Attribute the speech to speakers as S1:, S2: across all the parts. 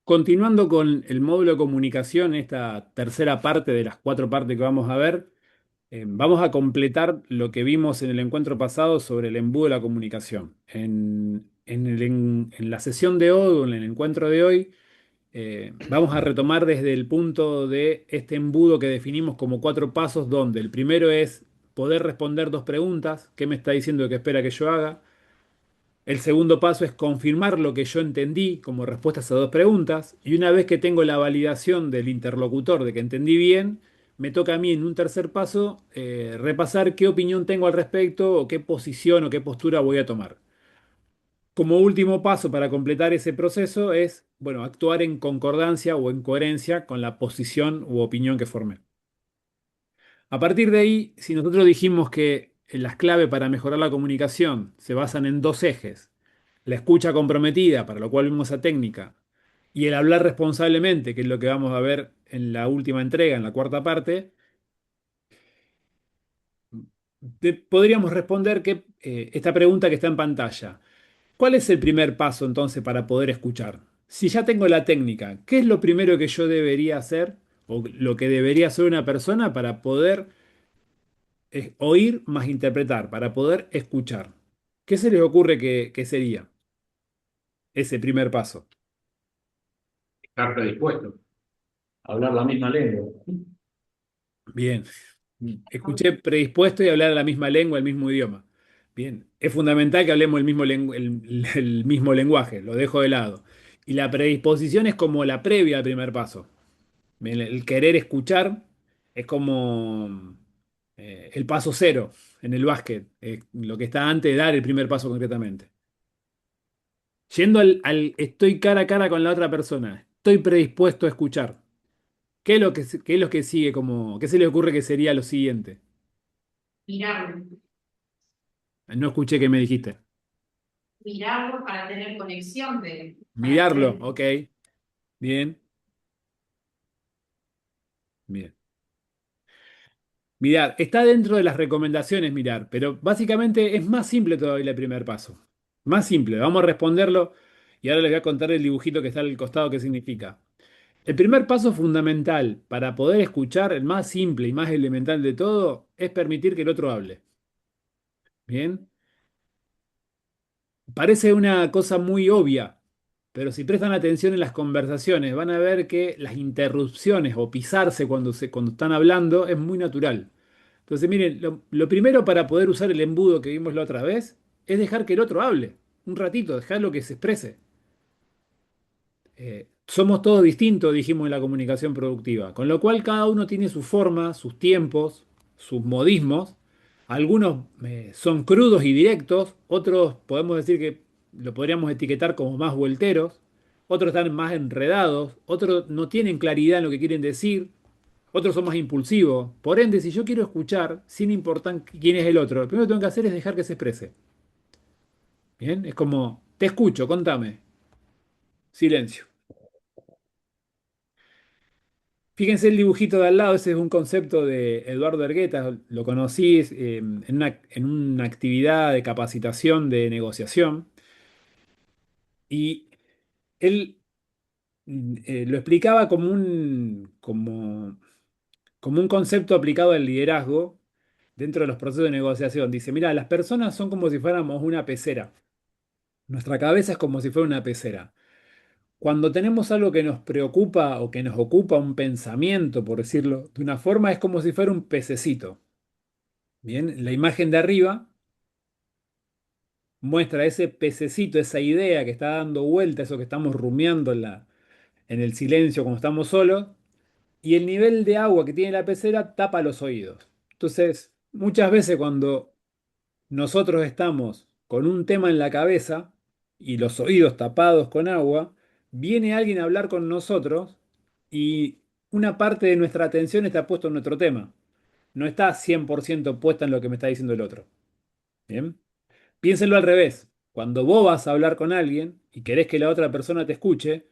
S1: Continuando con el módulo de comunicación, esta tercera parte de las cuatro partes que vamos a ver, vamos a completar lo que vimos en el encuentro pasado sobre el embudo de la comunicación. En la sesión de hoy, o en el encuentro de hoy, vamos a retomar desde el punto de este embudo que definimos como cuatro pasos, donde el primero es poder responder dos preguntas: ¿qué me está diciendo que espera que yo haga? El segundo paso es confirmar lo que yo entendí como respuestas a dos preguntas. Y una vez que tengo la validación del interlocutor de que entendí bien, me toca a mí en un tercer paso repasar qué opinión tengo al respecto, o qué posición o qué postura voy a tomar. Como último paso para completar ese proceso es, bueno, actuar en concordancia o en coherencia con la posición u opinión que formé. A partir de ahí, si nosotros dijimos que las claves para mejorar la comunicación se basan en dos ejes: la escucha comprometida, para lo cual vimos esa técnica, y el hablar responsablemente, que es lo que vamos a ver en la última entrega, en la cuarta parte, podríamos responder que esta pregunta que está en pantalla: ¿cuál es el primer paso entonces para poder escuchar? Si ya tengo la técnica, ¿qué es lo primero que yo debería hacer o lo que debería hacer una persona para poder oír más interpretar, para poder escuchar? ¿Qué se les ocurre que sería ese primer paso?
S2: Estar predispuesto a hablar la misma lengua.
S1: Bien. Escuché predispuesto y hablar la misma lengua, el mismo idioma. Bien. Es fundamental que hablemos el mismo lenguaje, lo dejo de lado. Y la predisposición es como la previa al primer paso. Bien, el querer escuchar es como el paso cero en el básquet, lo que está antes de dar el primer paso concretamente. Yendo estoy cara a cara con la otra persona, estoy predispuesto a escuchar. ¿Qué es lo que sigue como, qué se le ocurre que sería lo siguiente?
S3: Mirarlo,
S1: No escuché qué me dijiste.
S3: mirarlo para tener conexión para
S1: Mirarlo,
S3: poder.
S1: ok. Bien, bien. Mirar, está dentro de las recomendaciones mirar, pero básicamente es más simple todavía el primer paso. Más simple, vamos a responderlo y ahora les voy a contar el dibujito que está al costado qué significa. El primer paso fundamental para poder escuchar, el más simple y más elemental de todo, es permitir que el otro hable. Bien, parece una cosa muy obvia, pero si prestan atención en las conversaciones van a ver que las interrupciones o pisarse cuando están hablando es muy natural. Entonces, miren, lo primero para poder usar el embudo que vimos la otra vez es dejar que el otro hable un ratito, dejarlo que se exprese. Somos todos distintos, dijimos en la comunicación productiva, con lo cual cada uno tiene su forma, sus tiempos, sus modismos. Algunos son crudos y directos, otros podemos decir que lo podríamos etiquetar como más vuelteros, otros están más enredados, otros no tienen claridad en lo que quieren decir, otros son más impulsivos. Por ende, si yo quiero escuchar, sin importar quién es el otro, lo primero que tengo que hacer es dejar que se exprese. Bien, es como, te escucho, contame. Silencio. Fíjense el dibujito de al lado, ese es un concepto de Eduardo Ergueta, lo conocí en una actividad de capacitación de negociación, y él lo explicaba como un concepto aplicado al liderazgo dentro de los procesos de negociación. Dice, mira, las personas son como si fuéramos una pecera, nuestra cabeza es como si fuera una pecera. Cuando tenemos algo que nos preocupa o que nos ocupa, un pensamiento, por decirlo de una forma, es como si fuera un pececito. Bien, la imagen de arriba muestra ese pececito, esa idea que está dando vuelta, eso que estamos rumiando en el silencio cuando estamos solos, y el nivel de agua que tiene la pecera tapa los oídos. Entonces, muchas veces cuando nosotros estamos con un tema en la cabeza y los oídos tapados con agua, viene alguien a hablar con nosotros y una parte de nuestra atención está puesta en nuestro tema. No está 100% puesta en lo que me está diciendo el otro. ¿Bien? Piénsenlo al revés. Cuando vos vas a hablar con alguien y querés que la otra persona te escuche,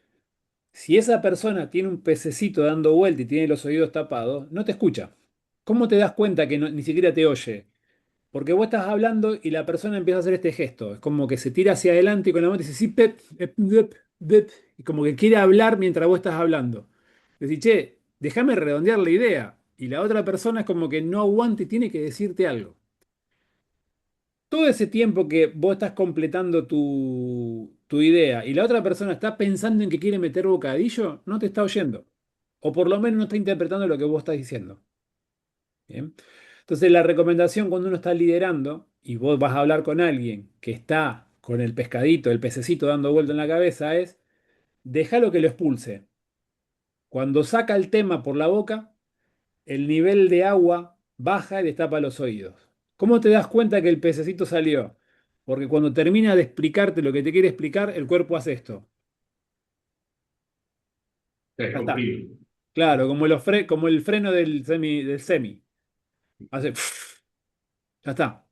S1: si esa persona tiene un pececito dando vuelta y tiene los oídos tapados, no te escucha. ¿Cómo te das cuenta que ni siquiera te oye? Porque vos estás hablando y la persona empieza a hacer este gesto. Es como que se tira hacia adelante y con la mano dice, sí, pep, pep, pep. y como que quiere hablar mientras vos estás hablando. Decís, che, déjame redondear la idea. Y la otra persona es como que no aguanta y tiene que decirte algo. Todo ese tiempo que vos estás completando tu idea y la otra persona está pensando en que quiere meter bocadillo, no te está oyendo. O por lo menos no está interpretando lo que vos estás diciendo. ¿Bien? Entonces, la recomendación cuando uno está liderando y vos vas a hablar con alguien que está con el pescadito, el pececito dando vuelta en la cabeza es, déjalo que lo expulse. Cuando saca el tema por la boca, el nivel de agua baja y destapa los oídos. ¿Cómo te das cuenta que el pececito salió? Porque cuando termina de explicarte lo que te quiere explicar, el cuerpo hace esto.
S2: Se
S1: Ya está.
S2: descomprime.
S1: Claro, como el freno del semi. Hace... Ya está.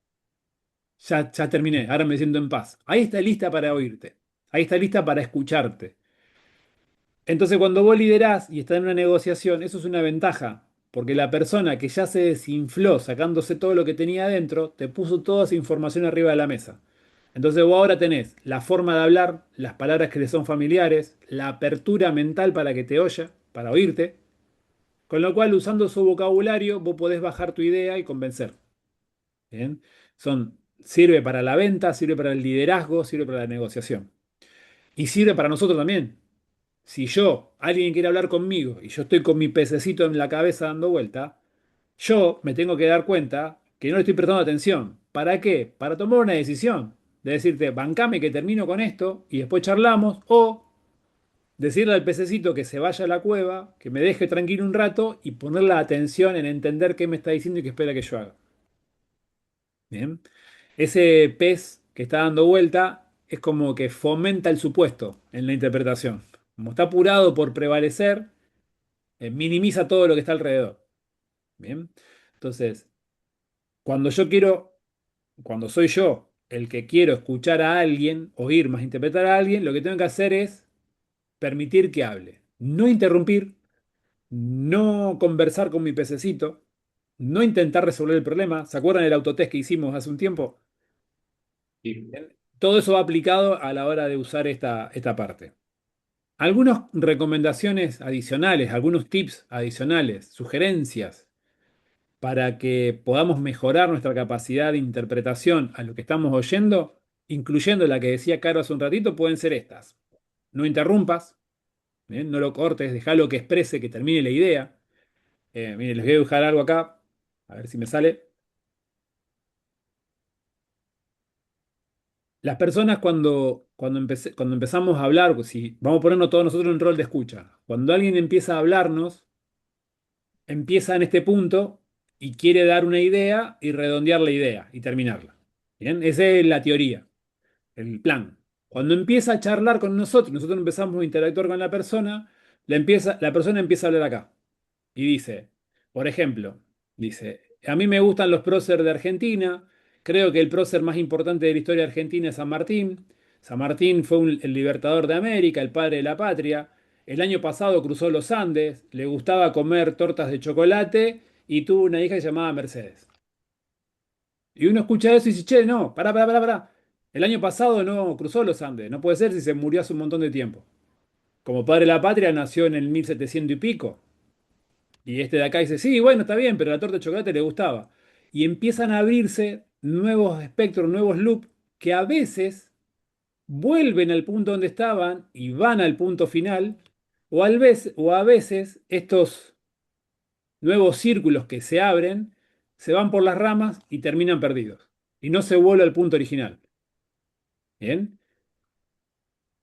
S1: Ya terminé. Ahora me siento en paz. Ahí está lista para oírte. Ahí está lista para escucharte. Entonces, cuando vos liderás y estás en una negociación, eso es una ventaja, porque la persona que ya se desinfló sacándose todo lo que tenía adentro, te puso toda esa información arriba de la mesa. Entonces vos ahora tenés la forma de hablar, las palabras que le son familiares, la apertura mental para que te oya, para oírte, con lo cual usando su vocabulario vos podés bajar tu idea y convencer. ¿Bien? Sirve para la venta, sirve para el liderazgo, sirve para la negociación. Y sirve para nosotros también. Si alguien quiere hablar conmigo y yo estoy con mi pececito en la cabeza dando vuelta, yo me tengo que dar cuenta que no le estoy prestando atención. ¿Para qué? Para tomar una decisión. De decirte, bancame que termino con esto y después charlamos. O decirle al pececito que se vaya a la cueva, que me deje tranquilo un rato y poner la atención en entender qué me está diciendo y qué espera que yo haga. Bien. Ese pez que está dando vuelta es como que fomenta el supuesto en la interpretación. Como está apurado por prevalecer, minimiza todo lo que está alrededor. Bien. Entonces, cuando yo quiero, cuando soy yo el que quiero escuchar a alguien, oír más interpretar a alguien, lo que tengo que hacer es permitir que hable. No interrumpir, no conversar con mi pececito, no intentar resolver el problema. ¿Se acuerdan del autotest que hicimos hace un tiempo?
S2: Sí.
S1: Bien. Todo eso va aplicado a la hora de usar esta parte. Algunas recomendaciones adicionales, algunos tips adicionales, sugerencias para que podamos mejorar nuestra capacidad de interpretación a lo que estamos oyendo, incluyendo la que decía Caro hace un ratito, pueden ser estas. No interrumpas, ¿bien? No lo cortes, déjalo que exprese, que termine la idea. Miren, les voy a dibujar algo acá, a ver si me sale. Las personas cuando empezamos a hablar, pues si vamos a ponernos todos nosotros en rol de escucha, cuando alguien empieza a hablarnos, empieza en este punto y quiere dar una idea y redondear la idea y terminarla. Bien, esa es la teoría, el plan. Cuando empieza a charlar con nosotros empezamos a interactuar con la persona empieza a hablar acá y dice, por ejemplo, dice, a mí me gustan los próceres de Argentina, creo que el prócer más importante de la historia argentina es San Martín. San Martín fue el libertador de América, el padre de la patria. El año pasado cruzó los Andes, le gustaba comer tortas de chocolate y tuvo una hija que se llamaba Mercedes. Y uno escucha eso y dice, che, no, pará. El año pasado no cruzó los Andes, no puede ser si se murió hace un montón de tiempo. Como padre de la patria nació en el 1700 y pico. Y este de acá dice, sí, bueno, está bien, pero la torta de chocolate le gustaba. Y empiezan a abrirse nuevos espectros, nuevos loops, que a veces vuelven al punto donde estaban y van al punto final, o a veces estos nuevos círculos que se abren se van por las ramas y terminan perdidos. Y no se vuelve al punto original. Bien.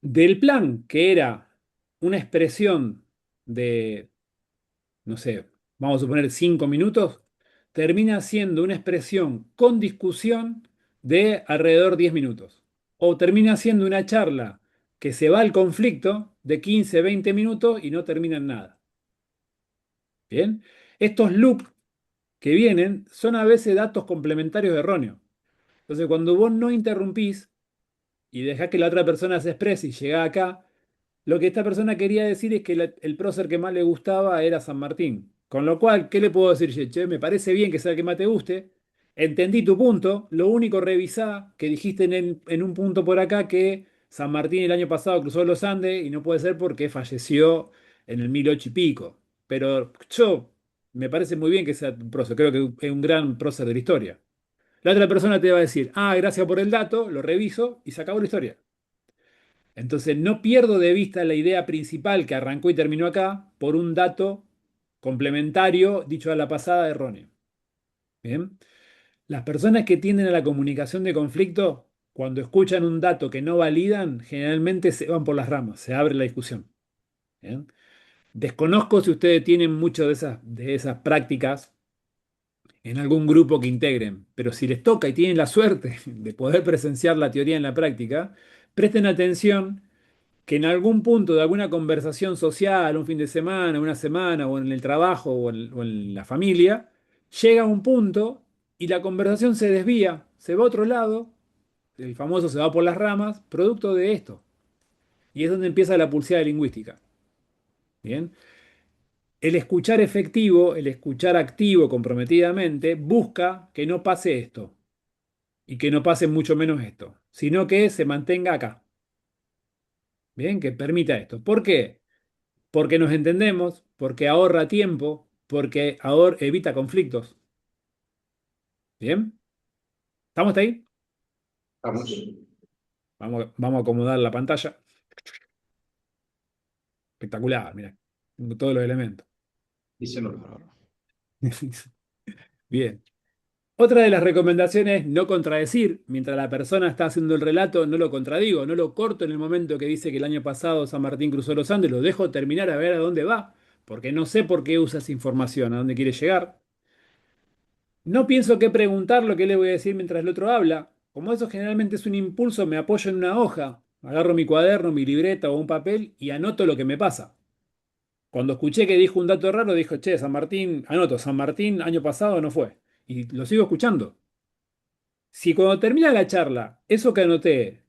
S1: Del plan, que era una expresión de no sé, vamos a suponer 5 minutos, termina siendo una expresión con discusión de alrededor 10 minutos. O termina siendo una charla que se va al conflicto de 15, 20 minutos y no termina en nada. Bien, estos loops que vienen son a veces datos complementarios erróneos. Entonces, cuando vos no interrumpís y dejás que la otra persona se exprese y llega acá, lo que esta persona quería decir es que el prócer que más le gustaba era San Martín. Con lo cual, ¿qué le puedo decir? Che, me parece bien que sea el que más te guste. Entendí tu punto. Lo único revisá que dijiste en un punto por acá que San Martín el año pasado cruzó los Andes y no puede ser porque falleció en el 1008 y pico. Pero yo me parece muy bien que sea un prócer, creo que es un gran prócer de la historia. La otra persona te va a decir, ah, gracias por el dato, lo reviso y se acabó la historia. Entonces no pierdo de vista la idea principal que arrancó y terminó acá por un dato complementario dicho a la pasada erróneo. Bien. Las personas que tienden a la comunicación de conflicto, cuando escuchan un dato que no validan, generalmente se van por las ramas, se abre la discusión. Bien. Desconozco si ustedes tienen muchas de esas prácticas en algún grupo que integren, pero si les toca y tienen la suerte de poder presenciar la teoría en la práctica, presten atención que en algún punto de alguna conversación social, un fin de semana, una semana, o en el trabajo, o en la familia, llega un punto y la conversación se desvía, se va a otro lado, el famoso se va por las ramas, producto de esto. Y es donde empieza la pulseada lingüística. Bien. El escuchar efectivo, el escuchar activo comprometidamente, busca que no pase esto y que no pase mucho menos esto, sino que se mantenga acá. Bien, que permita esto. ¿Por qué? Porque nos entendemos, porque ahorra tiempo, porque evita conflictos. ¿Bien? ¿Estamos hasta ahí?
S2: Vamos.
S1: Vamos a acomodar la pantalla. Espectacular, mira. Tengo todos los elementos.
S2: Díselo.
S1: Bien. Otra de las recomendaciones es no contradecir. Mientras la persona está haciendo el relato, no lo contradigo, no lo corto en el momento que dice que el año pasado San Martín cruzó los Andes, lo dejo terminar a ver a dónde va, porque no sé por qué usa esa información, a dónde quiere llegar. No pienso qué preguntar lo que le voy a decir mientras el otro habla. Como eso generalmente es un impulso, me apoyo en una hoja, agarro mi cuaderno, mi libreta o un papel y anoto lo que me pasa. Cuando escuché que dijo un dato raro, dijo, che, San Martín, anoto, San Martín año pasado no fue. Y lo sigo escuchando. Si cuando termina la charla, eso que anoté,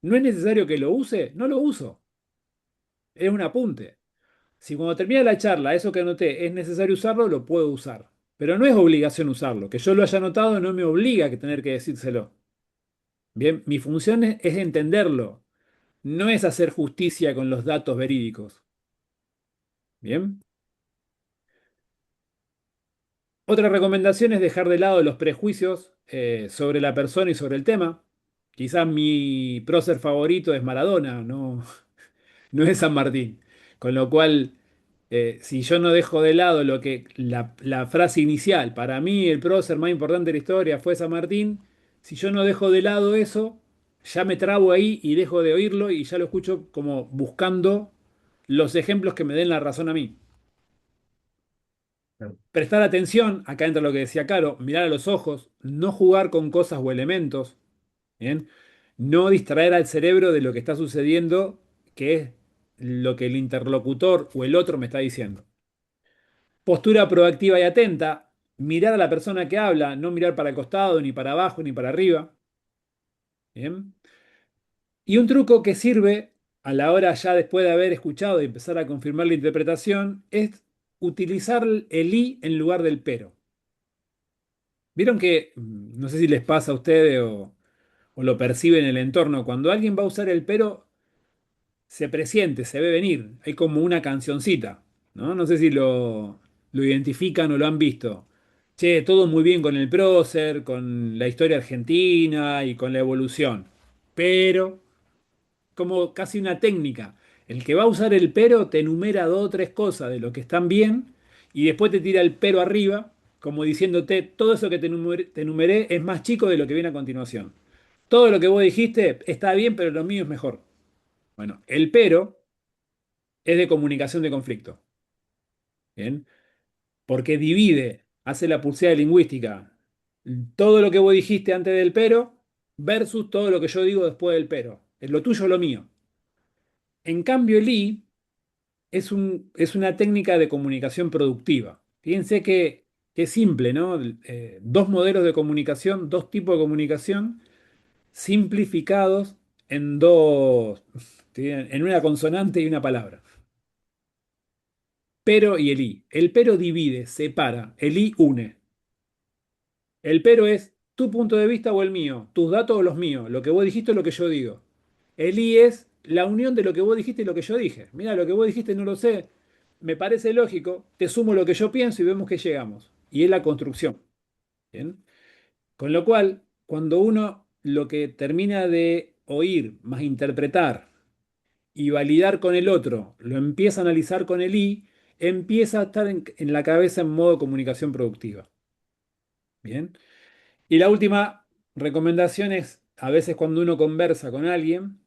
S1: no es necesario que lo use, no lo uso. Es un apunte. Si cuando termina la charla, eso que anoté es necesario usarlo, lo puedo usar. Pero no es obligación usarlo. Que yo lo haya anotado no me obliga a tener que decírselo. Bien, mi función es entenderlo, no es hacer justicia con los datos verídicos. Bien. Otra recomendación es dejar de lado los prejuicios sobre la persona y sobre el tema. Quizás mi prócer favorito es Maradona, no, no es San Martín. Con lo cual, si yo no dejo de lado lo que la frase inicial, para mí el prócer más importante de la historia fue San Martín, si yo no dejo de lado eso, ya me trabo ahí y dejo de oírlo y ya lo escucho como buscando los ejemplos que me den la razón a mí. Prestar atención, acá entra lo que decía Caro, mirar a los ojos, no jugar con cosas o elementos, ¿bien? No distraer al cerebro de lo que está sucediendo, que es lo que el interlocutor o el otro me está diciendo. Postura proactiva y atenta, mirar a la persona que habla, no mirar para el costado, ni para abajo, ni para arriba. ¿Bien? Y un truco que sirve a la hora ya después de haber escuchado y empezar a confirmar la interpretación es utilizar el i en lugar del pero. Vieron que, no sé si les pasa a ustedes o lo perciben en el entorno, cuando alguien va a usar el pero, se presiente, se ve venir. Hay como una cancioncita, ¿no? No sé si lo identifican o lo han visto. Che, todo muy bien con el prócer, con la historia argentina y con la evolución. Pero, como casi una técnica, el que va a usar el pero te enumera dos o tres cosas de lo que están bien y después te tira el pero arriba, como diciéndote, todo eso que te enumeré es más chico de lo que viene a continuación. Todo lo que vos dijiste está bien, pero lo mío es mejor. Bueno, el pero es de comunicación de conflicto. ¿Bien? Porque divide, hace la pulseada lingüística. Todo lo que vos dijiste antes del pero versus todo lo que yo digo después del pero. Es lo tuyo o lo mío. En cambio, el i es una técnica de comunicación productiva. Fíjense que es simple, ¿no? Dos modelos de comunicación, dos tipos de comunicación simplificados en dos, en una consonante y una palabra. Pero y el i. El pero divide, separa, el i une. El pero es tu punto de vista o el mío, tus datos o los míos, lo que vos dijiste o lo que yo digo. El I es la unión de lo que vos dijiste y lo que yo dije. Mira, lo que vos dijiste no lo sé, me parece lógico, te sumo lo que yo pienso y vemos que llegamos. Y es la construcción. ¿Bien? Con lo cual, cuando uno lo que termina de oír más interpretar y validar con el otro, lo empieza a analizar con el I, empieza a estar en la cabeza en modo comunicación productiva. Bien. Y la última recomendación es, a veces cuando uno conversa con alguien,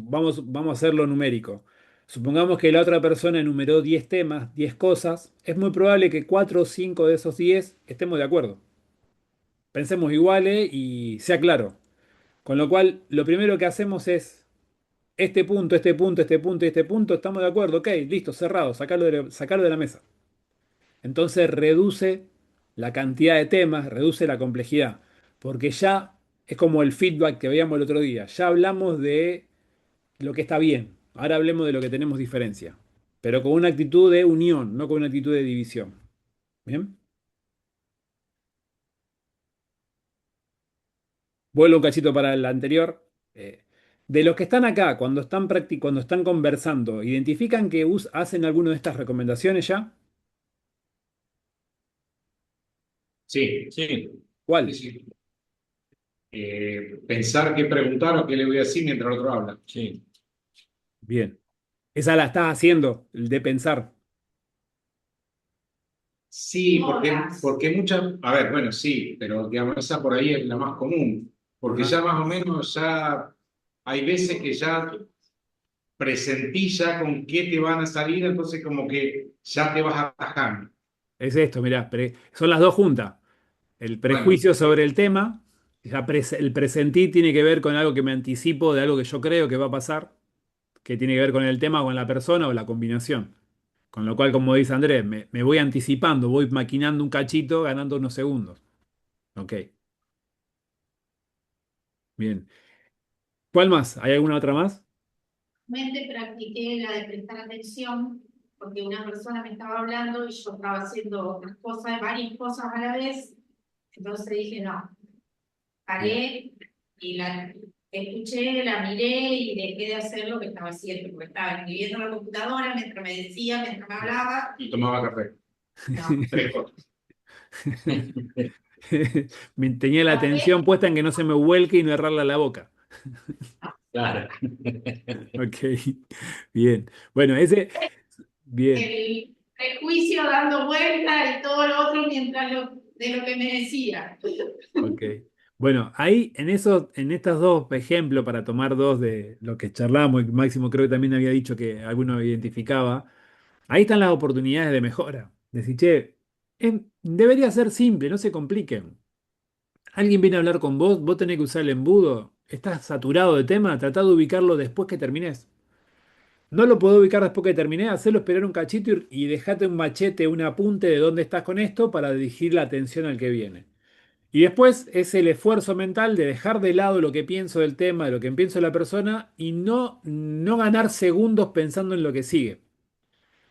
S1: vamos a hacerlo numérico. Supongamos que la otra persona enumeró 10 temas, 10 cosas, es muy probable que 4 o 5 de esos 10 estemos de acuerdo. Pensemos iguales y sea claro. Con lo cual, lo primero que hacemos es este punto, este punto, este punto y este punto, estamos de acuerdo, ok, listo, cerrado, sacarlo de la mesa. Entonces reduce la cantidad de temas, reduce la complejidad, porque ya es como el feedback que veíamos el otro día, ya hablamos de lo que está bien, ahora hablemos de lo que tenemos diferencia, pero con una actitud de unión, no con una actitud de división. ¿Bien? Vuelvo un cachito para el anterior. De los que están acá, cuando están conversando, ¿identifican que hacen alguna de estas recomendaciones ya?
S2: Sí, sí, sí,
S1: ¿Cuál?
S2: sí. Pensar qué preguntar o qué le voy a decir mientras el otro habla. Sí.
S1: Bien. Esa la estás haciendo, el de pensar.
S2: Sí,
S3: Todas.
S2: porque muchas, a ver, bueno, sí, pero digamos, esa por ahí es la más común, porque
S1: Ajá.
S2: ya más o menos ya hay veces que ya presentí ya con qué te van a salir, entonces como que ya te vas atajando.
S1: Es esto, mirá, son las dos juntas. El
S2: Bueno,
S1: prejuicio sobre el tema, el presentí tiene que ver con algo que me anticipo de algo que yo creo que va a pasar, que tiene que ver con el tema, con la persona o la combinación. Con lo cual, como dice Andrés, me voy anticipando, voy maquinando un cachito, ganando unos segundos. Ok, bien. ¿Cuál más? ¿Hay alguna otra más?
S3: Mente practiqué la de prestar atención, porque una persona me estaba hablando y yo estaba haciendo otras cosas, varias cosas a la vez. Entonces dije, no,
S1: Bien.
S3: paré y la escuché, la miré y dejé de hacer lo que estaba haciendo, porque estaba escribiendo en la computadora mientras me decía, mientras me hablaba.
S2: y tomaba café.
S3: No,
S2: Tres cosas.
S1: Tenía la
S3: café,
S1: atención puesta en que no se me vuelque y no errarla a la boca.
S2: Claro.
S1: Ok, bien. Bueno, ese, bien.
S3: el prejuicio dando vuelta y todo lo otro mientras de lo que me decía.
S1: Ok. Bueno, ahí en estos dos ejemplos, para tomar dos de lo que charlamos, y Máximo creo que también había dicho que alguno identificaba, ahí están las oportunidades de mejora. Decir, che, debería ser simple, no se compliquen. Alguien viene a hablar con vos, vos tenés que usar el embudo, estás saturado de tema, tratá de ubicarlo después que termines. No lo puedo ubicar después que terminé, hacerlo esperar un cachito y dejate un machete, un apunte de dónde estás con esto para dirigir la atención al que viene. Y después es el esfuerzo mental de dejar de lado lo que pienso del tema, de lo que pienso de la persona y no ganar segundos pensando en lo que sigue.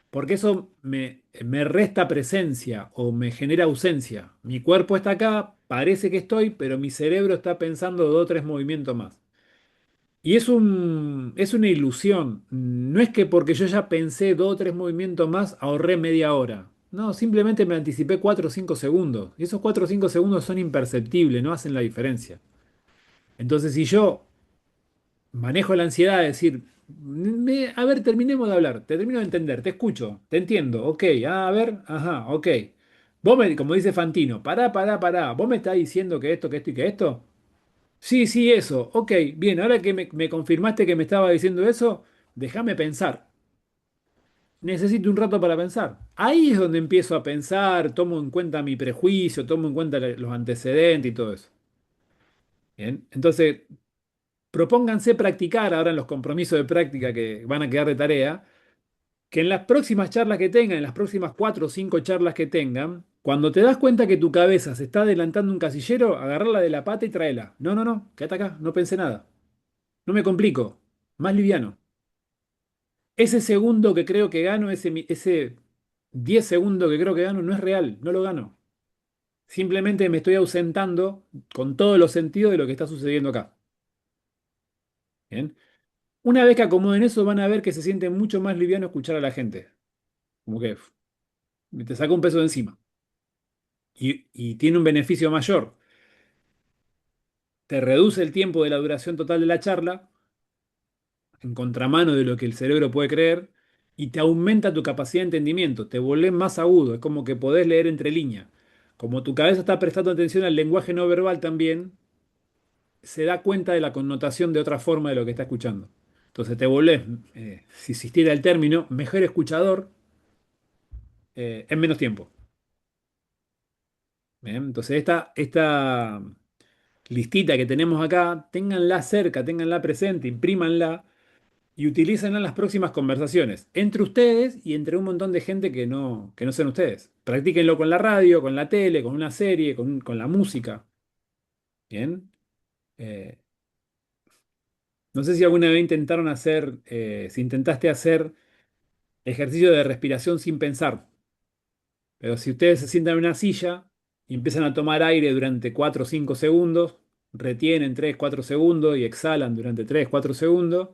S1: Porque eso me resta presencia o me genera ausencia. Mi cuerpo está acá, parece que estoy, pero mi cerebro está pensando dos o tres movimientos más. Y es una ilusión. No es que porque yo ya pensé dos o tres movimientos más, ahorré media hora. No, simplemente me anticipé 4 o 5 segundos. Y esos 4 o 5 segundos son imperceptibles, no hacen la diferencia. Entonces, si yo manejo la ansiedad de decir, a ver, terminemos de hablar, te termino de entender, te escucho, te entiendo, ok, a ver, ajá, ok. Como dice Fantino, pará, ¿vos me estás diciendo que esto y que esto? Sí, sí, eso. Ok, bien, ahora que me confirmaste que me estaba diciendo eso, déjame pensar. Necesito un rato para pensar. Ahí es donde empiezo a pensar, tomo en cuenta mi prejuicio, tomo en cuenta los antecedentes y todo eso. Bien, entonces propónganse practicar ahora en los compromisos de práctica que van a quedar de tarea, que en las próximas charlas que tengan, en las próximas 4 o 5 charlas que tengan, cuando te das cuenta que tu cabeza se está adelantando un casillero, agarrarla de la pata y tráela. No, quédate acá, no pensé nada. No me complico, más liviano. Ese segundo que creo que gano, ese 10 segundos que creo que gano, no es real, no lo gano. Simplemente me estoy ausentando con todos los sentidos de lo que está sucediendo acá. Bien. Una vez que acomoden eso, van a ver que se siente mucho más liviano escuchar a la gente. Como que te saca un peso de encima. Y tiene un beneficio mayor. Te reduce el tiempo de la duración total de la charla, en contramano de lo que el cerebro puede creer, y te aumenta tu capacidad de entendimiento. Te volvés más agudo. Es como que podés leer entre líneas. Como tu cabeza está prestando atención al lenguaje no verbal también, se da cuenta de la connotación de otra forma de lo que está escuchando. Entonces te volvés, si existiera el término, mejor escuchador en menos tiempo. Bien, entonces esta listita que tenemos acá, ténganla cerca, ténganla presente, imprímanla y utilícenla en las próximas conversaciones, entre ustedes y entre un montón de gente que no sean ustedes. Practíquenlo con la radio, con la tele, con una serie, con la música. Bien. Eh, no sé si alguna vez intentaron hacer, si intentaste hacer ejercicio de respiración sin pensar. Pero si ustedes se sientan en una silla y empiezan a tomar aire durante 4 o 5 segundos, retienen 3 4 segundos y exhalan durante 3 4 segundos,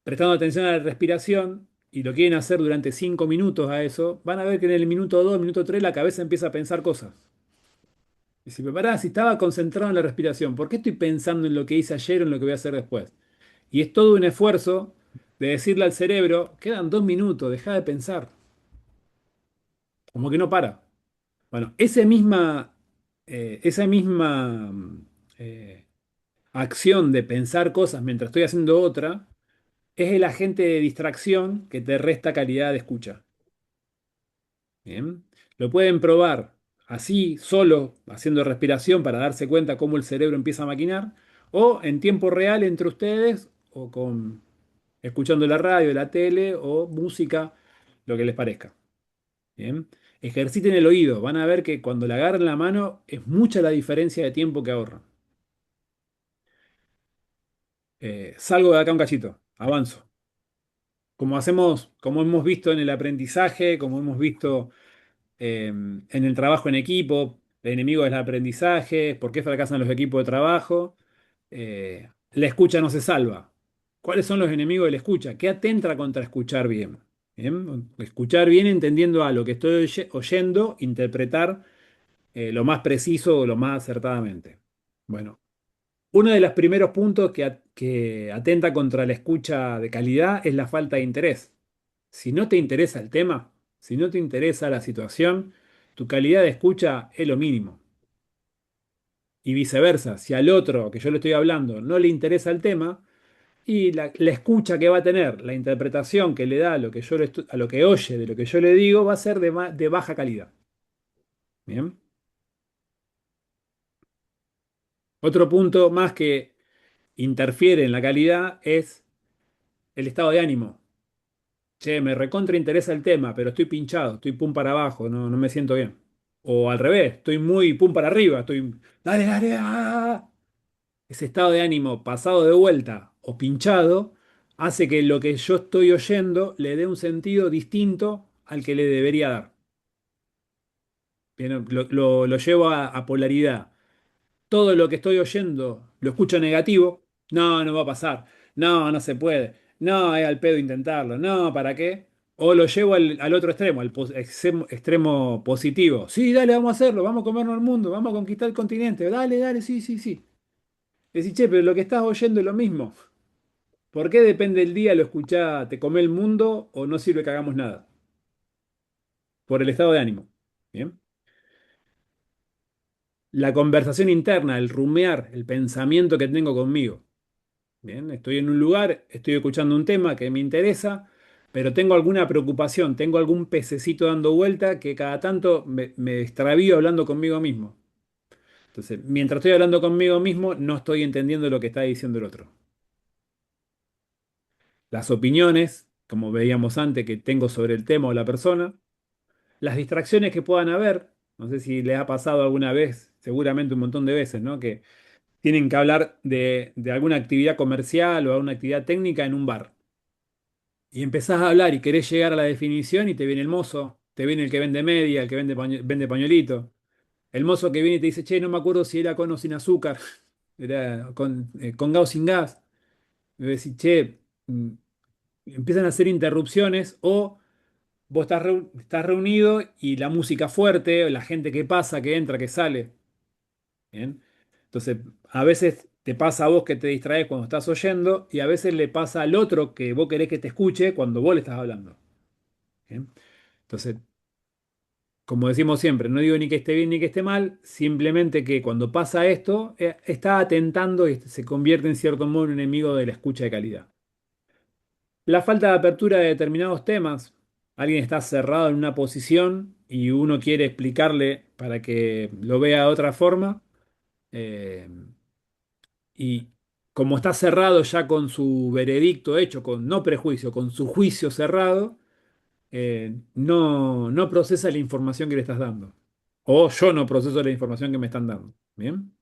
S1: prestando atención a la respiración y lo quieren hacer durante 5 minutos a eso, van a ver que en el minuto 2 minuto 3 la cabeza empieza a pensar cosas. Y si pará, si estaba concentrado en la respiración, ¿por qué estoy pensando en lo que hice ayer o en lo que voy a hacer después? Y es todo un esfuerzo de decirle al cerebro, quedan 2 minutos, deja de pensar. Como que no para. Bueno, esa misma eh, acción de pensar cosas mientras estoy haciendo otra es el agente de distracción que te resta calidad de escucha. Bien. Lo pueden probar así, solo, haciendo respiración para darse cuenta cómo el cerebro empieza a maquinar, o en tiempo real entre ustedes, o con escuchando la radio, la tele o música, lo que les parezca. Bien. Ejerciten el oído. Van a ver que cuando le agarren la mano es mucha la diferencia de tiempo que ahorran. Salgo de acá un cachito. Avanzo. Como hacemos, como hemos visto en el aprendizaje, como hemos visto en el trabajo en equipo, el enemigo es el aprendizaje, por qué fracasan los equipos de trabajo. La escucha no se salva. ¿Cuáles son los enemigos de la escucha? ¿Qué atenta contra escuchar bien? ¿Bien? Escuchar bien entendiendo a lo que estoy oyendo, interpretar lo más preciso o lo más acertadamente. Bueno, uno de los primeros puntos que atenta contra la escucha de calidad es la falta de interés. Si no te interesa el tema, si no te interesa la situación, tu calidad de escucha es lo mínimo. Y viceversa, si al otro que yo le estoy hablando no le interesa el tema, y la escucha que va a tener, la interpretación que le da a lo que a lo que oye de lo que yo le digo, va a ser de baja calidad. Bien. Otro punto más que interfiere en la calidad es el estado de ánimo. Che, me recontra interesa el tema, pero estoy pinchado, estoy pum para abajo, no me siento bien. O al revés, estoy muy pum para arriba, estoy, dale, dale, ah. Ese estado de ánimo pasado de vuelta o pinchado hace que lo que yo estoy oyendo le dé un sentido distinto al que le debería dar. Bien, lo llevo a polaridad. Todo lo que estoy oyendo lo escucho negativo, no, no va a pasar, no, no se puede, no, es al pedo intentarlo, no, ¿para qué? O lo llevo al otro extremo, al extremo positivo. Sí, dale, vamos a hacerlo, vamos a comernos el mundo, vamos a conquistar el continente, dale, dale, sí, sí, sí. Decís, che, pero lo que estás oyendo es lo mismo. ¿Por qué depende el día lo escuchá, te come el mundo o no sirve que hagamos nada? Por el estado de ánimo. Bien. La conversación interna, el rumear, el pensamiento que tengo conmigo. Bien, estoy en un lugar, estoy escuchando un tema que me interesa, pero tengo alguna preocupación, tengo algún pececito dando vuelta que cada tanto me extravío hablando conmigo mismo. Entonces, mientras estoy hablando conmigo mismo, no estoy entendiendo lo que está diciendo el otro. Las opiniones, como veíamos antes, que tengo sobre el tema o la persona, las distracciones que puedan haber, no sé si les ha pasado alguna vez, seguramente un montón de veces, ¿no? Que tienen que hablar de alguna actividad comercial o alguna actividad técnica en un bar. Y empezás a hablar y querés llegar a la definición y te viene el mozo, te viene el que vende media, el que vende pañuelito. El mozo que viene y te dice, che, no me acuerdo si era con o sin azúcar. Era con gas o sin gas. Y vos decís, che, empiezan a hacer interrupciones o vos estás reunido y la música fuerte, o la gente que pasa, que entra, que sale. ¿Bien? Entonces, a veces te pasa a vos que te distraes cuando estás oyendo y a veces le pasa al otro que vos querés que te escuche cuando vos le estás hablando. ¿Bien? Entonces, como decimos siempre, no digo ni que esté bien ni que esté mal, simplemente que cuando pasa esto, está atentando y se convierte en cierto modo en un enemigo de la escucha de calidad. La falta de apertura de determinados temas. Alguien está cerrado en una posición y uno quiere explicarle para que lo vea de otra forma. eh, y como está cerrado ya con su veredicto hecho, con no prejuicio, con su juicio cerrado, no procesa la información que le estás dando. O yo no proceso la información que me están dando. ¿Bien?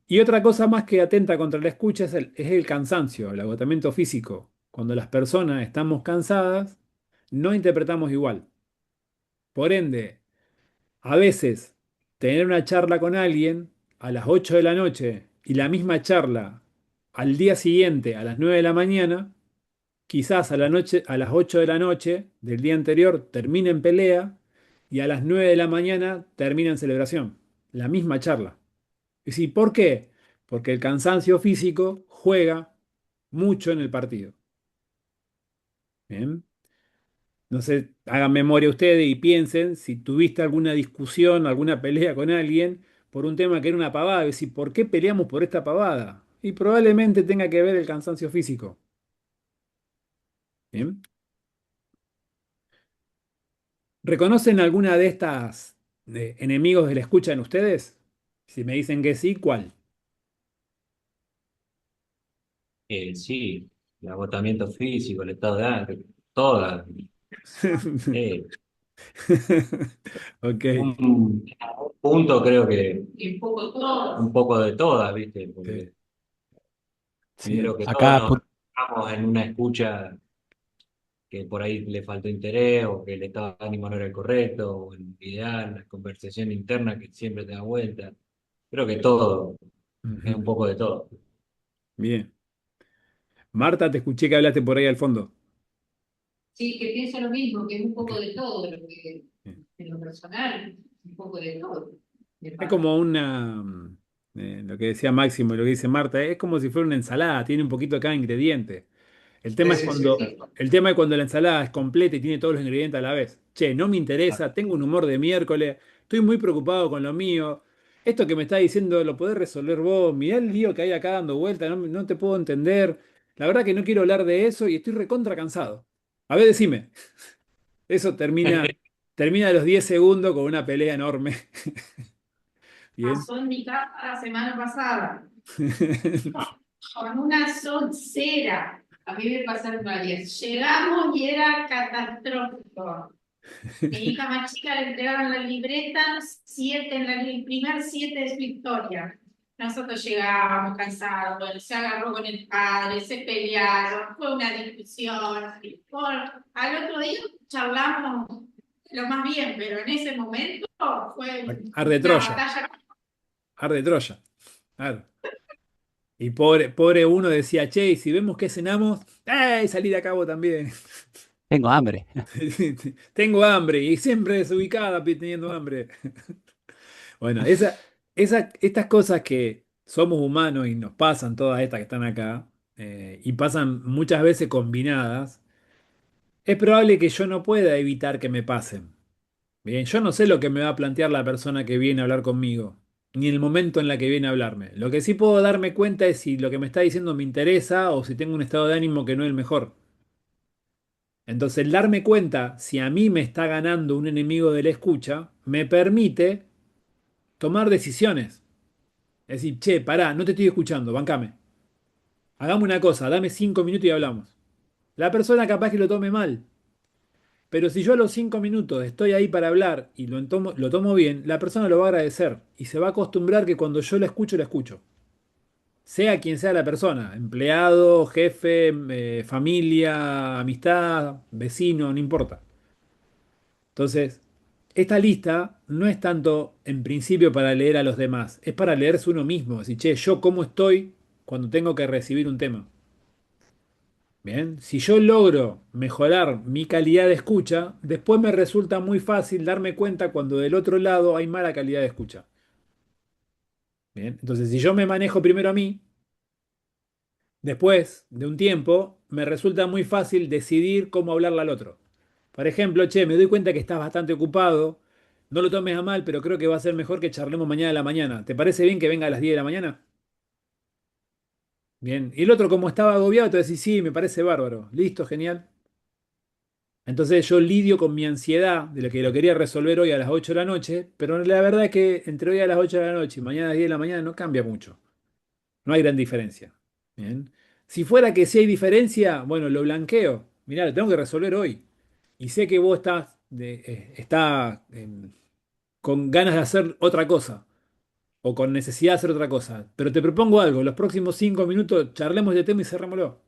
S1: Y otra cosa más que atenta contra la escucha es el cansancio, el agotamiento físico. Cuando las personas estamos cansadas, no interpretamos igual. Por ende, a veces tener una charla con alguien a las 8 de la noche y la misma charla al día siguiente a las 9 de la mañana, quizás a la noche, a las 8 de la noche del día anterior termine en pelea y a las 9 de la mañana termina en celebración. La misma charla. Y sí, ¿por qué? Porque el cansancio físico juega mucho en el partido. Bien. No sé, hagan memoria ustedes y piensen si tuviste alguna discusión, alguna pelea con alguien por un tema que era una pavada. Y decir, ¿por qué peleamos por esta pavada? Y probablemente tenga que ver el cansancio físico. Bien. ¿Reconocen alguna de estas enemigos de la escucha en ustedes? Si me dicen que sí, ¿cuál?
S4: Sí, el agotamiento físico, el estado de ánimo, todas. Eh,
S1: Ok.
S4: un punto creo que
S3: Y un poco todo.
S4: un poco de todas, ¿viste?
S1: Sí.
S4: Porque
S1: Bien.
S5: Sí,
S4: creo que todos
S5: acá,
S4: nos estamos en una escucha que por ahí le faltó interés o que el estado de ánimo no era el correcto o el ideal, la conversación interna que siempre te da vuelta. Creo que todo, es
S1: Ujú.
S4: un poco de todo.
S1: Bien. Marta, te escuché que hablaste por ahí al fondo.
S6: Sí, que pienso lo mismo, que es un
S1: Ok.
S6: poco de todo, lo que,
S1: Bien.
S6: en lo personal, un poco de todo, me
S1: Es
S6: pasa.
S1: como lo que decía Máximo y lo que dice Marta, es como si fuera una ensalada, tiene un poquito de cada ingrediente. El
S2: Sí,
S1: tema es
S2: sí, sí,
S1: cuando,
S2: tal cual.
S1: el tema es cuando la ensalada es completa y tiene todos los ingredientes a la vez. Che, no me interesa, tengo un humor de miércoles, estoy muy preocupado con lo mío. Esto que me está diciendo lo podés resolver vos, mirá el lío que hay acá dando vuelta, no te puedo entender. La verdad que no quiero hablar de eso y estoy recontra cansado. A ver, decime. Eso termina a los 10 segundos con una pelea enorme. Bien.
S3: Pasó en mi casa la semana pasada. Con una soncera. A mí me pasaron varias. Llegamos y era catastrófico. Mi hija más chica le entregaron la libreta, siete, el primer siete de su historia. Nosotros llegábamos cansados, bueno, se agarró con el padre, se pelearon, fue una discusión. Al otro día charlamos lo más bien, pero en ese momento fue
S1: Arde
S3: una
S1: Troya,
S3: batalla.
S1: arde Troya. Claro. Y pobre uno decía, che, y si vemos que cenamos, ¡ay! Salí de acá vos también.
S5: tengo hambre.
S1: Tengo hambre y siempre desubicada teniendo hambre. Bueno, estas cosas que somos humanos y nos pasan, todas estas que están acá, y pasan muchas veces combinadas, es probable que yo no pueda evitar que me pasen. Bien, yo no sé lo que me va a plantear la persona que viene a hablar conmigo, ni el momento en la que viene a hablarme. Lo que sí puedo darme cuenta es si lo que me está diciendo me interesa o si tengo un estado de ánimo que no es el mejor. Entonces, el darme cuenta si a mí me está ganando un enemigo de la escucha, me permite tomar decisiones. Es decir, che, pará, no te estoy escuchando, bancame. Hagamos una cosa, dame 5 minutos y hablamos. La persona capaz que lo tome mal, pero si yo a los 5 minutos estoy ahí para hablar y lo tomo bien, la persona lo va a agradecer y se va a acostumbrar que cuando yo la escucho. Sea quien sea la persona, empleado, jefe, familia, amistad, vecino, no importa. Entonces, esta lista no es tanto en principio para leer a los demás, es para leerse uno mismo. Decir, che, yo cómo estoy cuando tengo que recibir un tema. Bien, si yo logro mejorar mi calidad de escucha, después me resulta muy fácil darme cuenta cuando del otro lado hay mala calidad de escucha. Bien, entonces si yo me manejo primero a mí, después de un tiempo, me resulta muy fácil decidir cómo hablarle al otro. Por ejemplo, che, me doy cuenta que estás bastante ocupado, no lo tomes a mal, pero creo que va a ser mejor que charlemos mañana a la mañana. ¿Te parece bien que venga a las 10 de la mañana? Bien. Y el otro, como estaba agobiado, te decís, sí, me parece bárbaro. Listo, genial. Entonces yo lidio con mi ansiedad de lo que lo quería resolver hoy a las 8 de la noche, pero la verdad es que entre hoy a las 8 de la noche y mañana a las 10 de la mañana no cambia mucho. No hay gran diferencia. Bien. Si fuera que sí hay diferencia, bueno, lo blanqueo. Mirá, lo tengo que resolver hoy. Y sé que vos está con ganas de hacer otra cosa o con necesidad de hacer otra cosa. Pero te propongo algo, los próximos 5 minutos charlemos de tema y cerrémoslo.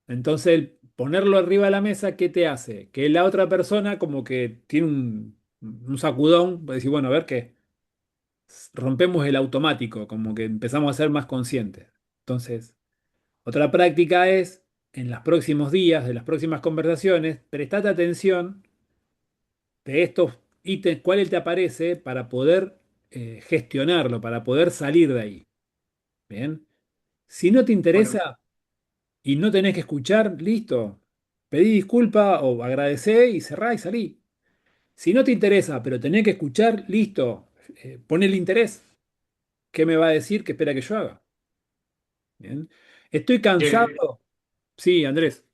S1: Entonces, el ponerlo arriba de la mesa, ¿qué te hace? Que la otra persona como que tiene un sacudón, para decir, bueno, a ver qué. Rompemos el automático, como que empezamos a ser más conscientes. Entonces, otra práctica es, en los próximos días, de las próximas conversaciones, prestate atención de estos ítems, cuál te aparece para poder gestionarlo, para poder salir de ahí. Bien. Si no te
S2: Bueno,
S1: interesa y no tenés que escuchar, listo. Pedí disculpa o agradecé y cerrá y salí. Si no te interesa, pero tenés que escuchar, listo. Pon el interés. ¿Qué me va a decir que espera que yo haga? Bien. Estoy
S2: che,
S1: cansado. Sí, Andrés.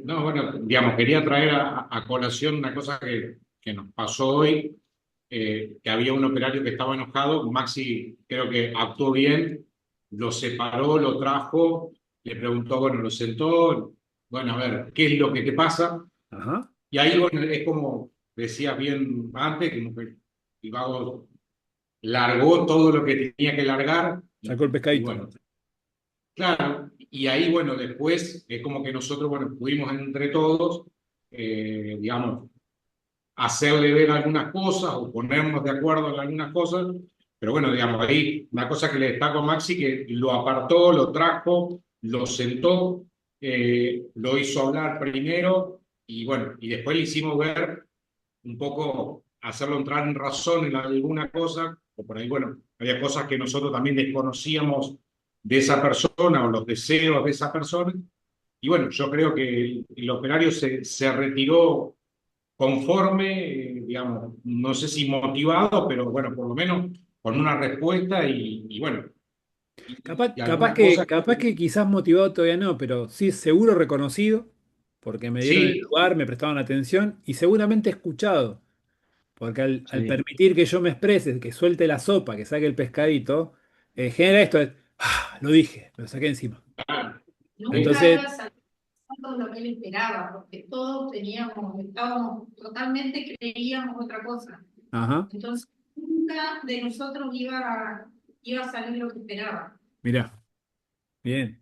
S2: no, bueno, digamos, quería traer a colación una cosa que nos pasó hoy, que había un operario que estaba enojado, Maxi creo que actuó bien, lo separó, lo trajo, le preguntó, bueno, lo sentó, bueno, a ver, ¿qué es lo que te pasa?
S1: Ajá.
S2: Y ahí, bueno, es como decías bien antes, como que el vago largó todo lo que tenía que largar,
S1: Sacó el
S2: y
S1: pescadito.
S2: bueno, claro, y ahí, bueno, después es como que nosotros, bueno, pudimos entre todos, digamos, hacerle ver algunas cosas o ponernos de acuerdo en algunas cosas, pero bueno, digamos, ahí una cosa que le destaco a Maxi, que lo apartó, lo trajo, lo sentó, lo hizo hablar primero y bueno, y después le hicimos ver un poco, hacerlo entrar en razón en alguna cosa, o por ahí, bueno, había cosas que nosotros también desconocíamos de esa persona o los deseos de esa persona. Y bueno, yo creo que el operario se retiró conforme, digamos, no sé si motivado, pero bueno, por lo menos con una respuesta y bueno,
S1: Capaz,
S2: y
S1: capaz
S2: algunas
S1: que,
S2: cosas.
S1: capaz que quizás motivado todavía no, pero sí seguro reconocido, porque me dieron el
S2: Sí,
S1: lugar, me prestaron atención y seguramente escuchado. Porque al
S4: Sí,
S1: permitir que yo me exprese, que suelte la sopa, que saque el pescadito, genera esto, lo dije, lo saqué encima.
S3: Nunca
S1: Entonces,
S3: iba a salir todo lo que él esperaba, porque todos estábamos totalmente creíamos otra cosa.
S1: ajá,
S3: Entonces, nunca de nosotros iba a salir lo que esperaba.
S1: mirá, bien.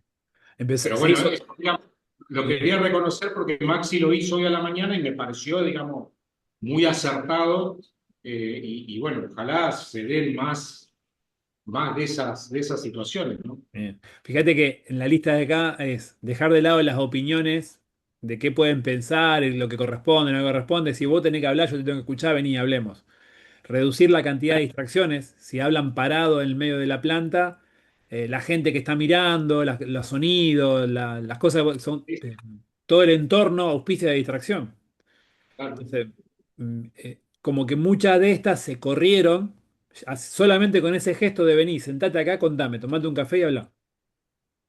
S2: pero
S1: Se
S2: bueno,
S1: hizo.
S2: digamos, lo
S1: Sí.
S2: quería reconocer porque Maxi lo hizo hoy a la mañana y me pareció, digamos, muy acertado. Y bueno, ojalá se den más de esas situaciones, ¿no?
S1: Bien. Fíjate que en la lista de acá es dejar de lado las opiniones de qué pueden pensar, lo que corresponde, no corresponde. Si vos tenés que hablar, yo te tengo que escuchar, vení, hablemos. Reducir la cantidad de distracciones. Si hablan parado en el medio de la planta, la gente que está mirando, los sonidos, las cosas son.
S2: Sí,
S1: Todo el entorno auspicia de distracción.
S2: claro,
S1: Entonces, como que muchas de estas se corrieron solamente con ese gesto de venir, sentate acá, contame, tomate un café y habla.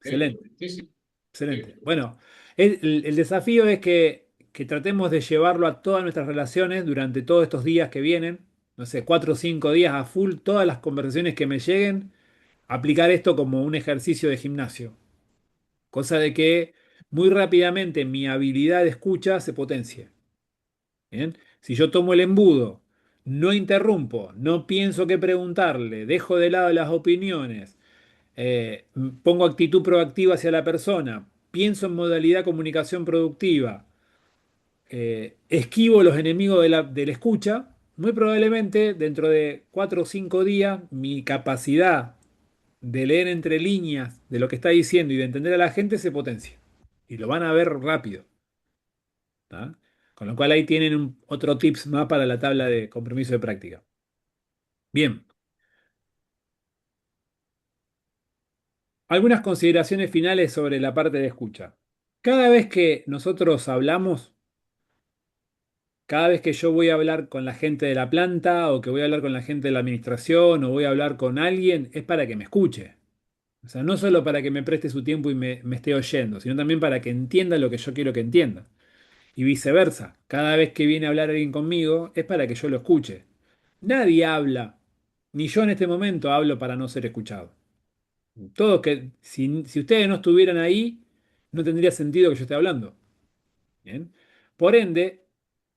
S1: Excelente.
S2: sí, sí,
S1: Excelente.
S2: sí.
S1: Bueno, el desafío es que tratemos de llevarlo a todas nuestras relaciones durante todos estos días que vienen, no sé, 4 o 5 días a full, todas las conversaciones que me lleguen, aplicar esto como un ejercicio de gimnasio, cosa de que muy rápidamente mi habilidad de escucha se potencie. ¿Bien? Si yo tomo el embudo, no interrumpo, no pienso qué preguntarle, dejo de lado las opiniones, pongo actitud proactiva hacia la persona, pienso en modalidad comunicación productiva, esquivo los enemigos de la escucha, muy probablemente dentro de 4 o 5 días mi capacidad de leer entre líneas de lo que está diciendo y de entender a la gente se potencia. Y lo van a ver rápido. ¿Tá? Con lo cual ahí tienen otro tips más para la tabla de compromiso de práctica. Bien, algunas consideraciones finales sobre la parte de escucha. Cada vez que nosotros hablamos, cada vez que yo voy a hablar con la gente de la planta o que voy a hablar con la gente de la administración o voy a hablar con alguien, es para que me escuche. O sea, no solo para que me preste su tiempo y me esté oyendo, sino también para que entienda lo que yo quiero que entienda. Y viceversa, cada vez que viene a hablar alguien conmigo, es para que yo lo escuche. Nadie habla, ni yo en este momento hablo para no ser escuchado. Todos que, si ustedes no estuvieran ahí, no tendría sentido que yo esté hablando. ¿Bien? Por ende,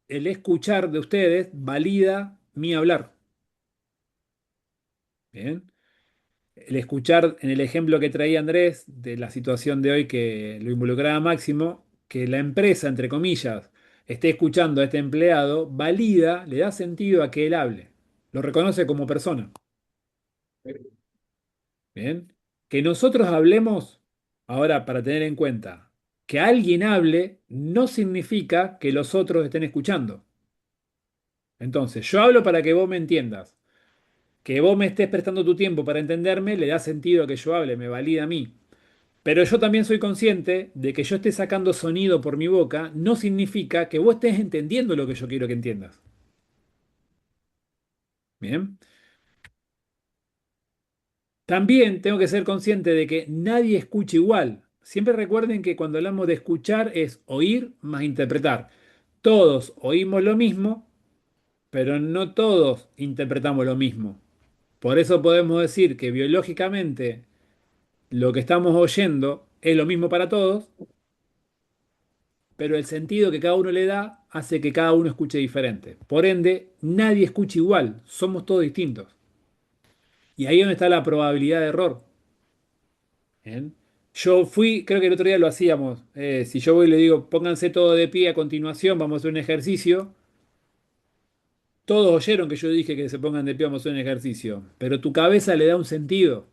S1: el escuchar de ustedes valida mi hablar. ¿Bien? El escuchar en el ejemplo que traía Andrés de la situación de hoy que lo involucraba Máximo, que la empresa, entre comillas, esté escuchando a este empleado, valida, le da sentido a que él hable. Lo reconoce como persona. ¿Bien? Que nosotros hablemos, ahora para tener en cuenta, que alguien hable no significa que los otros estén escuchando. Entonces, yo hablo para que vos me entiendas. Que vos me estés prestando tu tiempo para entenderme le da sentido a que yo hable, me valida a mí. Pero yo también soy consciente de que yo esté sacando sonido por mi boca no significa que vos estés entendiendo lo que yo quiero que entiendas. Bien. También tengo que ser consciente de que nadie escucha igual. Siempre recuerden que cuando hablamos de escuchar es oír más interpretar. Todos oímos lo mismo, pero no todos interpretamos lo mismo. Por eso podemos decir que biológicamente lo que estamos oyendo es lo mismo para todos, pero el sentido que cada uno le da hace que cada uno escuche diferente. Por ende, nadie escucha igual, somos todos distintos. Y ahí es donde está la probabilidad de error. ¿Bien? Yo fui, creo que el otro día lo hacíamos. Si yo voy y le digo, pónganse todo de pie a continuación, vamos a hacer un ejercicio. Todos oyeron que yo dije que se pongan de pie, vamos a hacer un ejercicio. Pero tu cabeza le da un sentido.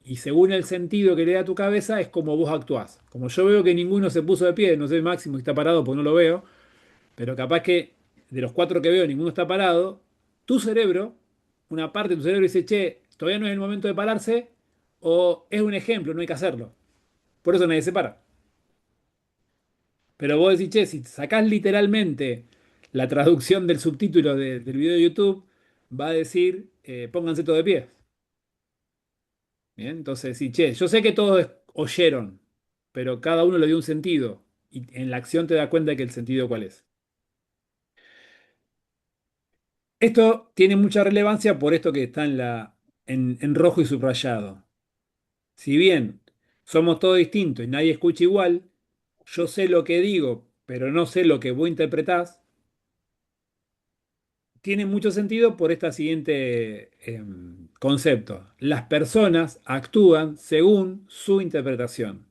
S1: Y según el sentido que le da a tu cabeza, es como vos actuás. Como yo veo que ninguno se puso de pie, no sé Máximo si está parado porque no lo veo. Pero capaz que de los 4 que veo, ninguno está parado. Tu cerebro, una parte de tu cerebro dice, che, todavía no es el momento de pararse, o es un ejemplo, no hay que hacerlo. Por eso nadie se para. Pero vos decís, che, si sacás literalmente la traducción del subtítulo del video de YouTube, va a decir, pónganse todo de pie. Bien, entonces, sí, che, yo sé que todos oyeron, pero cada uno le dio un sentido. Y en la acción te das cuenta de que el sentido cuál es. Esto tiene mucha relevancia por esto que está en rojo y subrayado. Si bien somos todos distintos y nadie escucha igual, yo sé lo que digo, pero no sé lo que vos interpretás, tiene mucho sentido por este siguiente concepto. Las personas actúan según su interpretación,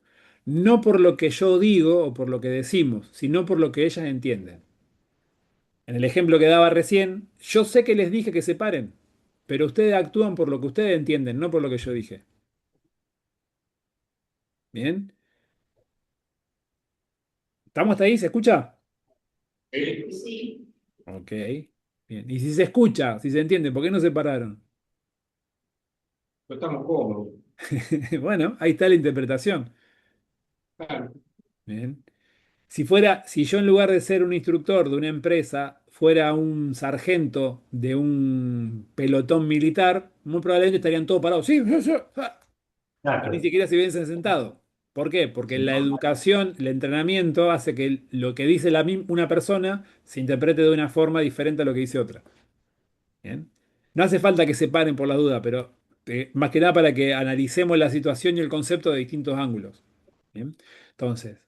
S1: no por lo que yo digo o por lo que decimos, sino por lo que ellas entienden. En el ejemplo que daba recién, yo sé que les dije que se paren, pero ustedes actúan por lo que ustedes entienden, no por lo que yo dije. ¿Bien? ¿Estamos hasta ahí? ¿Se escucha?
S3: Sí,
S1: Ok. Bien. Y si se escucha, si se entiende, ¿por qué no se pararon?
S2: No estamos cómodos.
S1: Bueno, ahí está la interpretación.
S2: Claro.
S1: Bien. Si yo en lugar de ser un instructor de una empresa, fuera un sargento de un pelotón militar, muy probablemente estarían todos parados. Sí, sí, sí, ah. Y ni
S4: Claro.
S1: siquiera se hubiesen sentado. ¿Por qué? Porque la educación, el entrenamiento hace que lo que dice una persona se interprete de una forma diferente a lo que dice otra. ¿Bien? No hace falta que se paren por la duda, pero más que nada para que analicemos la situación y el concepto de distintos ángulos. ¿Bien? Entonces,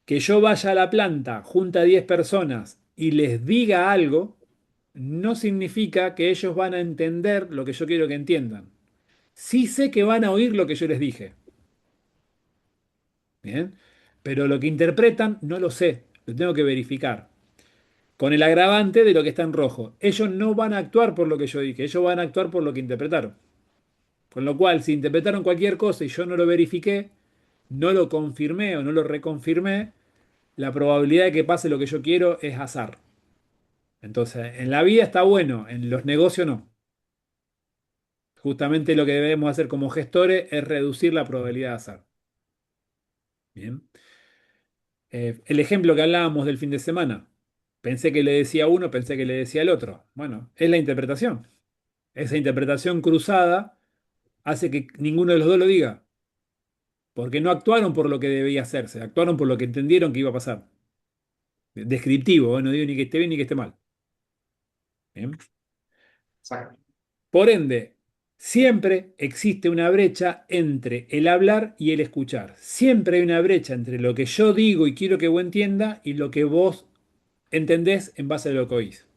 S1: que yo vaya a la planta, junta a 10 personas y les diga algo, no significa que ellos van a entender lo que yo quiero que entiendan. Sí sé que van a oír lo que yo les dije. ¿Bien? Pero lo que interpretan no lo sé. lo tengo que verificar. Con el agravante de lo que está en rojo. Ellos no van a actuar por lo que yo dije, ellos van a actuar por lo que interpretaron. Con lo cual, si interpretaron cualquier cosa y yo no lo verifiqué, no lo confirmé o no lo reconfirmé, la probabilidad de que pase lo que yo quiero es azar. Entonces, en la vida está bueno, en los negocios no. Justamente lo que debemos hacer como gestores es reducir la probabilidad de azar. Bien. El ejemplo que hablábamos del fin de semana. Pensé que le decía a uno, pensé que le decía al otro. Bueno, es la interpretación. Esa interpretación cruzada hace que ninguno de los dos lo diga. Porque no actuaron por lo que debía hacerse, actuaron por lo que entendieron que iba a pasar. Descriptivo, no digo ni que esté bien ni que esté mal. Bien.
S2: Exacto.
S1: Por ende, siempre existe una brecha entre el hablar y el escuchar. Siempre hay una brecha entre lo que yo digo y quiero que vos entienda y lo que vos entendés en base a lo que oís.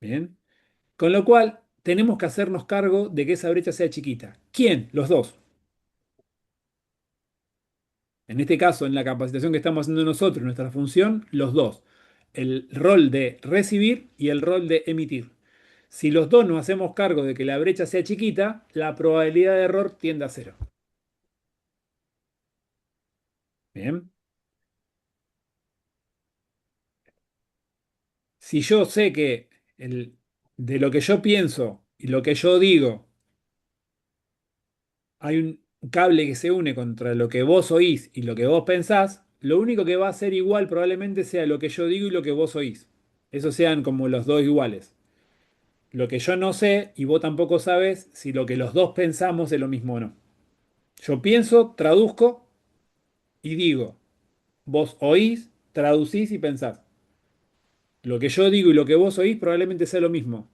S1: Bien. Con lo cual, tenemos que hacernos cargo de que esa brecha sea chiquita. ¿Quién? Los dos. En este caso, en la capacitación que estamos haciendo nosotros, nuestra función, los dos. El rol de recibir y el rol de emitir. Si los dos nos hacemos cargo de que la brecha sea chiquita, la probabilidad de error tiende a cero. Bien. Si yo sé que de lo que yo pienso y lo que yo digo, hay un cable que se une contra lo que vos oís y lo que vos pensás, lo único que va a ser igual probablemente sea lo que yo digo y lo que vos oís. Esos sean como los dos iguales. Lo que yo no sé y vos tampoco sabes si lo que los dos pensamos es lo mismo o no. Yo pienso, traduzco y digo. Vos oís, traducís y pensás. Lo que yo digo y lo que vos oís probablemente sea lo mismo.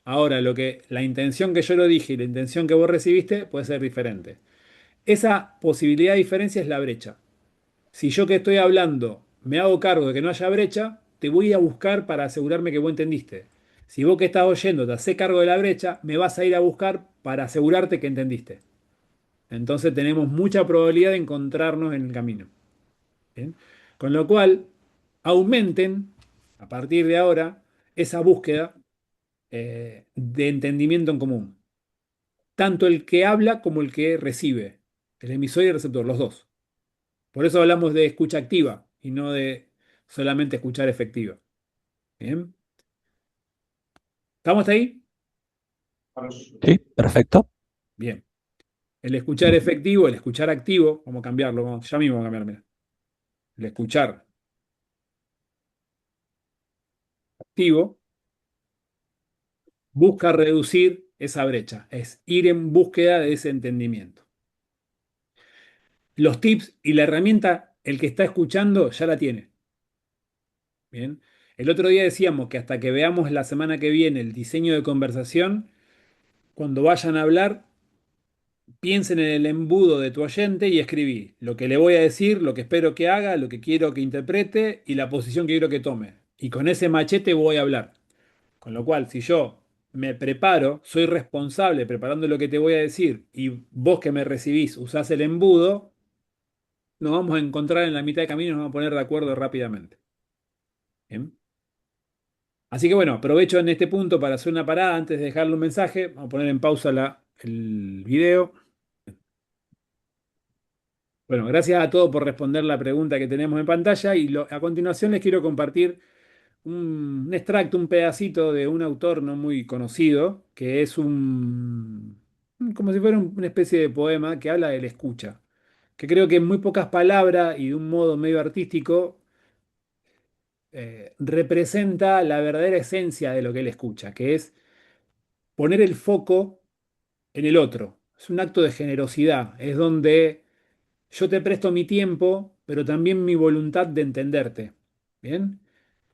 S1: Ahora, la intención que yo lo dije y la intención que vos recibiste puede ser diferente. Esa posibilidad de diferencia es la brecha. Si yo que estoy hablando me hago cargo de que no haya brecha, te voy a buscar para asegurarme que vos entendiste. Si vos que estás oyendo te haces cargo de la brecha, me vas a ir a buscar para asegurarte que entendiste. Entonces tenemos mucha probabilidad de encontrarnos en el camino. ¿Bien? Con lo cual, aumenten a partir de ahora esa búsqueda de entendimiento en común. Tanto el que habla como el que recibe. El emisor y el receptor, los dos. Por eso hablamos de escucha activa y no de solamente escuchar efectiva. ¿Bien? ¿Estamos hasta ahí?
S5: Sí, perfecto.
S1: Bien. El escuchar efectivo, el escuchar activo, vamos a cambiarlo, ya mismo vamos a cambiar, mira. El escuchar activo busca reducir esa brecha, es ir en búsqueda de ese entendimiento. Los tips y la herramienta, el que está escuchando ya la tiene. Bien. El otro día decíamos que hasta que veamos la semana que viene el diseño de conversación, cuando vayan a hablar, piensen en el embudo de tu oyente y escribí lo que le voy a decir, lo que espero que haga, lo que quiero que interprete y la posición que quiero que tome. Y con ese machete voy a hablar. Con lo cual, si yo me preparo, soy responsable preparando lo que te voy a decir y vos que me recibís usás el embudo, nos vamos a encontrar en la mitad de camino y nos vamos a poner de acuerdo rápidamente. Bien. Así que bueno, aprovecho en este punto para hacer una parada antes de dejarle un mensaje. Vamos a poner en pausa el video. Bueno, gracias a todos por responder la pregunta que tenemos en pantalla y a continuación les quiero compartir un extracto, un pedacito de un autor no muy conocido, que es como si fuera una especie de poema que habla de la escucha, que creo que en muy pocas palabras y de un modo medio artístico representa la verdadera esencia de lo que él escucha, que es poner el foco en el otro. Es un acto de generosidad, es donde yo te presto mi tiempo, pero también mi voluntad de entenderte. ¿Bien?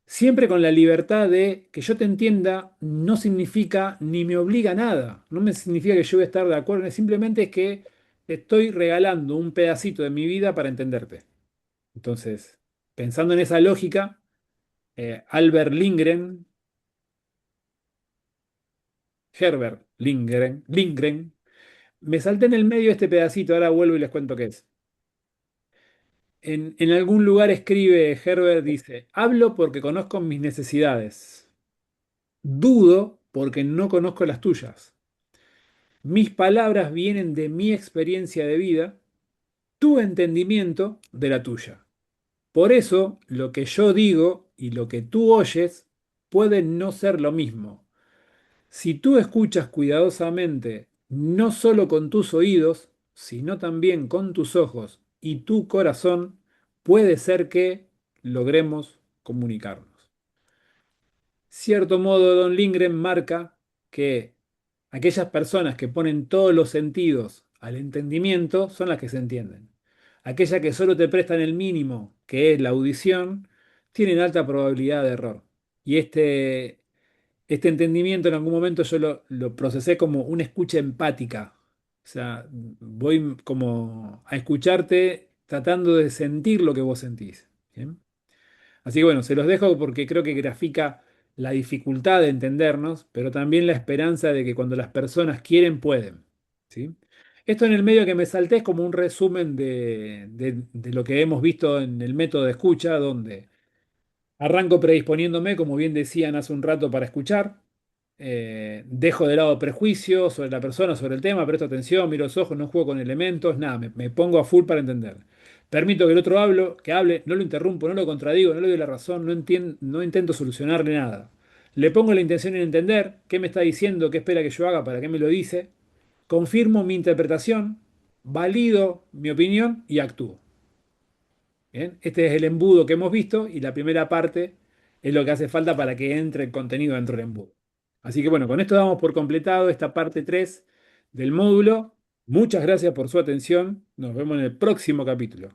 S1: Siempre con la libertad de que yo te entienda no significa ni me obliga a nada. No me significa que yo voy a estar de acuerdo. Simplemente es que te estoy regalando un pedacito de mi vida para entenderte. Entonces, pensando en esa lógica, Albert Lindgren, Herbert Lindgren, me salté en el medio de este pedacito, ahora vuelvo y les cuento qué es. en algún lugar escribe Herbert, dice, hablo porque conozco mis necesidades, dudo porque no conozco las tuyas. Mis palabras vienen de mi experiencia de vida, tu entendimiento de la tuya. Por eso, lo que yo digo y lo que tú oyes pueden no ser lo mismo. Si tú escuchas cuidadosamente, no solo con tus oídos, sino también con tus ojos y tu corazón, puede ser que logremos comunicarnos. Cierto modo, Don Lindgren marca que aquellas personas que ponen todos los sentidos al entendimiento son las que se entienden. Aquellas que solo te prestan el mínimo, que es la audición, tienen alta probabilidad de error. Y este entendimiento en algún momento yo lo procesé como una escucha empática. O sea, voy como a escucharte tratando de sentir lo que vos sentís. ¿Bien? Así que bueno, se los dejo porque creo que grafica la dificultad de entendernos, pero también la esperanza de que cuando las personas quieren, pueden. ¿Sí? Esto en el medio que me salté es como un resumen de lo que hemos visto en el método de escucha, donde arranco predisponiéndome, como bien decían hace un rato, para escuchar. Dejo de lado prejuicios sobre la persona, sobre el tema, presto atención, miro los ojos, no juego con elementos, nada, me pongo a full para entender. Permito que el otro que hable, no lo interrumpo, no lo contradigo, no le doy la razón, no intento solucionarle nada. Le pongo la intención en entender qué me está diciendo, qué espera que yo haga, para qué me lo dice. Confirmo mi interpretación, valido mi opinión y actúo. Bien, este es el embudo que hemos visto y la primera parte es lo que hace falta para que entre el contenido dentro del embudo. Así que bueno, con esto damos por completado esta parte 3 del módulo. Muchas gracias por su atención. Nos vemos en el próximo capítulo.